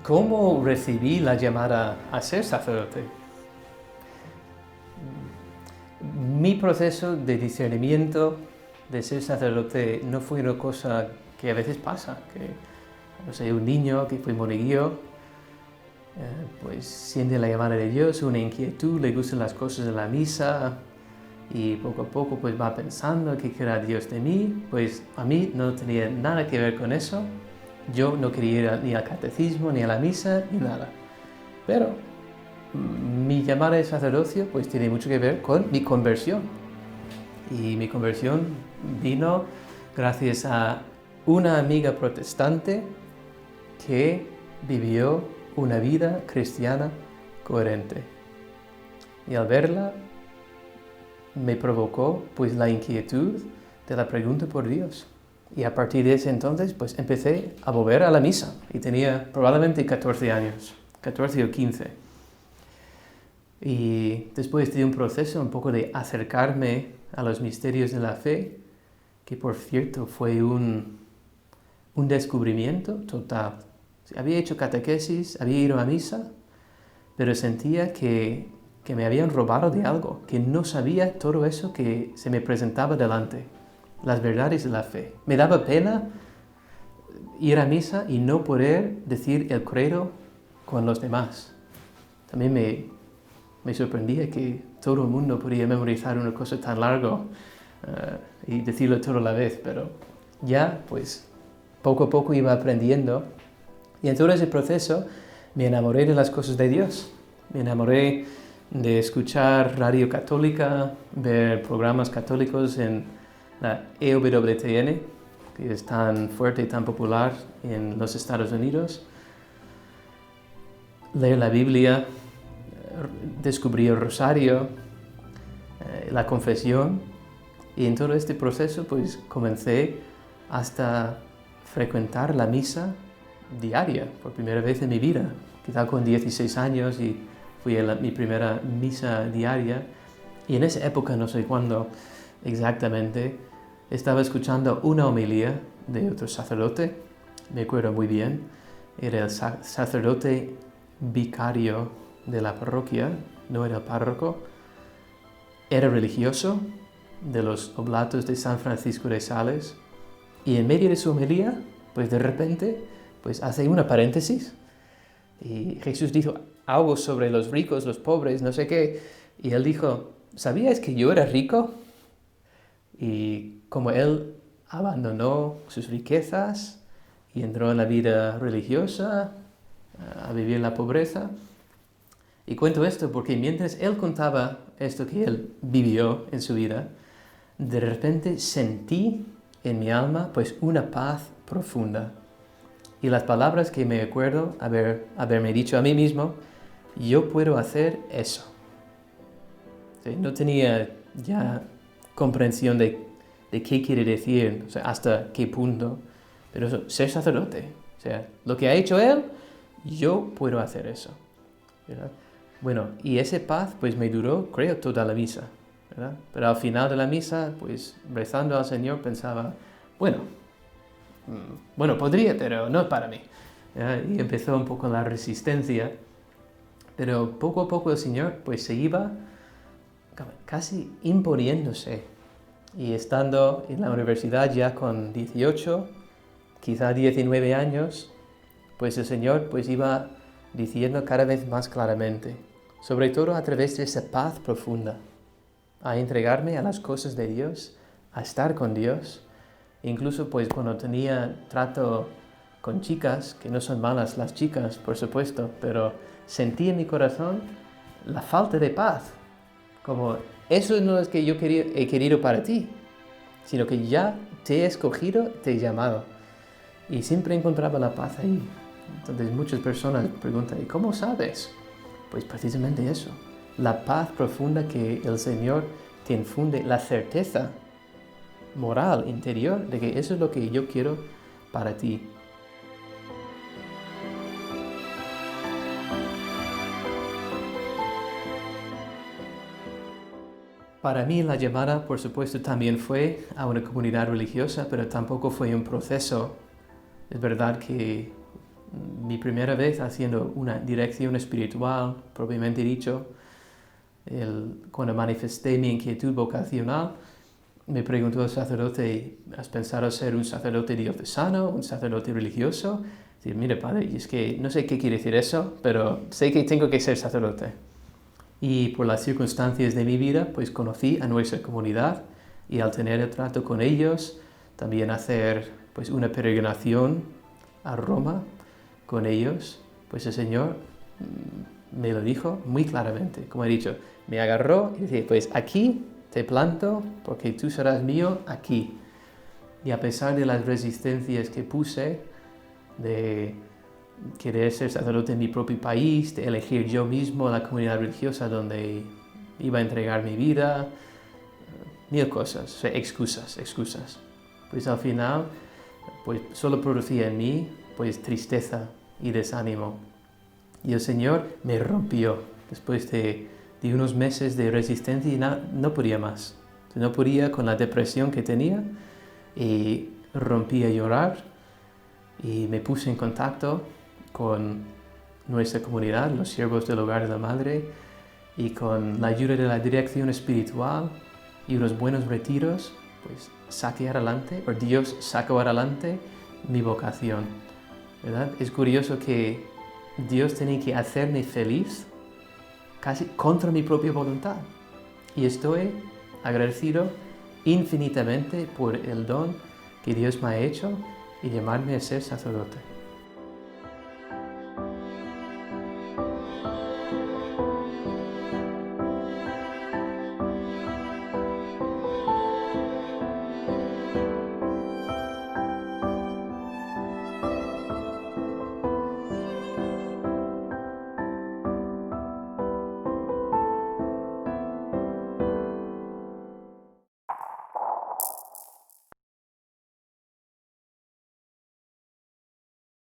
¿Cómo recibí la llamada a ser sacerdote? Mi proceso de discernimiento de ser sacerdote no fue una cosa que a veces pasa, que no sé, un niño que fue monaguillo, pues siente la llamada de Dios, una inquietud, le gustan las cosas de la misa y poco a poco pues va pensando qué quiere Dios de mí. Pues a mí no tenía nada que ver con eso. Yo no quería ir ni al catecismo, ni a la misa, ni nada. Pero mi llamada de sacerdocio pues tiene mucho que ver con mi conversión. Y mi conversión vino gracias a una amiga protestante que vivió una vida cristiana coherente. Y al verla me provocó pues la inquietud de la pregunta por Dios. Y a partir de ese entonces pues empecé a volver a la misa y tenía probablemente 14 años, 14 o 15. Y después de un proceso un poco de acercarme a los misterios de la fe, que por cierto fue un descubrimiento total. Había hecho catequesis, había ido a misa, pero sentía que me habían robado de algo, que no sabía todo eso que se me presentaba delante, las verdades de la fe. Me daba pena ir a misa y no poder decir el credo con los demás. También me sorprendía que todo el mundo podía memorizar una cosa tan larga y decirlo todo a la vez, pero ya pues poco a poco iba aprendiendo y en todo ese proceso me enamoré de las cosas de Dios. Me enamoré de escuchar radio católica, ver programas católicos en la EWTN, que es tan fuerte y tan popular en los Estados Unidos. Leer la Biblia, descubrí el rosario, la confesión, y en todo este proceso pues comencé hasta frecuentar la misa diaria por primera vez en mi vida, quizá con 16 años, y fui a mi primera misa diaria. Y en esa época, no sé cuándo exactamente, estaba escuchando una homilía de otro sacerdote, me acuerdo muy bien, era el sacerdote vicario de la parroquia, no era el párroco, era religioso de los Oblatos de San Francisco de Sales, y en medio de su homilía, pues de repente, pues hace una paréntesis, y Jesús dijo algo sobre los ricos, los pobres, no sé qué, y él dijo, ¿sabías que yo era rico? Y como él abandonó sus riquezas y entró en la vida religiosa, a vivir la pobreza. Y cuento esto porque mientras él contaba esto que él vivió en su vida, de repente sentí en mi alma pues una paz profunda. Y las palabras que me acuerdo haberme dicho a mí mismo, yo puedo hacer eso. ¿Sí? No tenía ya comprensión de qué quiere decir, o sea, hasta qué punto, pero eso, ser sacerdote, o sea, lo que ha hecho él, yo puedo hacer eso, ¿verdad? Bueno, y esa paz pues me duró, creo, toda la misa, ¿verdad? Pero al final de la misa, pues rezando al Señor pensaba, bueno, podría, pero no es para mí, ¿verdad? Y empezó un poco la resistencia, pero poco a poco el Señor pues se iba casi imponiéndose. Y estando en la universidad ya con 18, quizá 19 años, pues el Señor pues iba diciendo cada vez más claramente, sobre todo a través de esa paz profunda, a entregarme a las cosas de Dios, a estar con Dios. Incluso pues cuando tenía trato con chicas, que no son malas las chicas, por supuesto, pero sentí en mi corazón la falta de paz, como eso no es que yo he querido para ti, sino que ya te he escogido, te he llamado. Y siempre encontraba la paz ahí. Entonces muchas personas preguntan, ¿y cómo sabes? Pues precisamente eso, la paz profunda que el Señor te infunde, la certeza moral, interior, de que eso es lo que yo quiero para ti. Para mí la llamada, por supuesto, también fue a una comunidad religiosa, pero tampoco fue un proceso. Es verdad que mi primera vez haciendo una dirección espiritual, propiamente dicho, cuando manifesté mi inquietud vocacional, me preguntó el sacerdote, ¿has pensado ser un sacerdote diocesano, un sacerdote religioso? Decir, mire padre, es que no sé qué quiere decir eso, pero sé que tengo que ser sacerdote. Y por las circunstancias de mi vida, pues conocí a nuestra comunidad y al tener el trato con ellos, también hacer pues una peregrinación a Roma con ellos, pues el Señor me lo dijo muy claramente, como he dicho, me agarró y dice, pues aquí te planto porque tú serás mío aquí. Y a pesar de las resistencias que puse, de querer ser sacerdote en mi propio país, de elegir yo mismo la comunidad religiosa donde iba a entregar mi vida, mil cosas, o sea, excusas. Pues al final, pues solo producía en mí, pues tristeza y desánimo. Y el Señor me rompió después de unos meses de resistencia y no podía más. No podía con la depresión que tenía y rompí a llorar y me puse en contacto con nuestra comunidad, los siervos del Hogar de la Madre, y con la ayuda de la dirección espiritual y unos buenos retiros, pues Dios sacó adelante mi vocación, ¿verdad? Es curioso que Dios tenía que hacerme feliz casi contra mi propia voluntad. Y estoy agradecido infinitamente por el don que Dios me ha hecho y llamarme a ser sacerdote.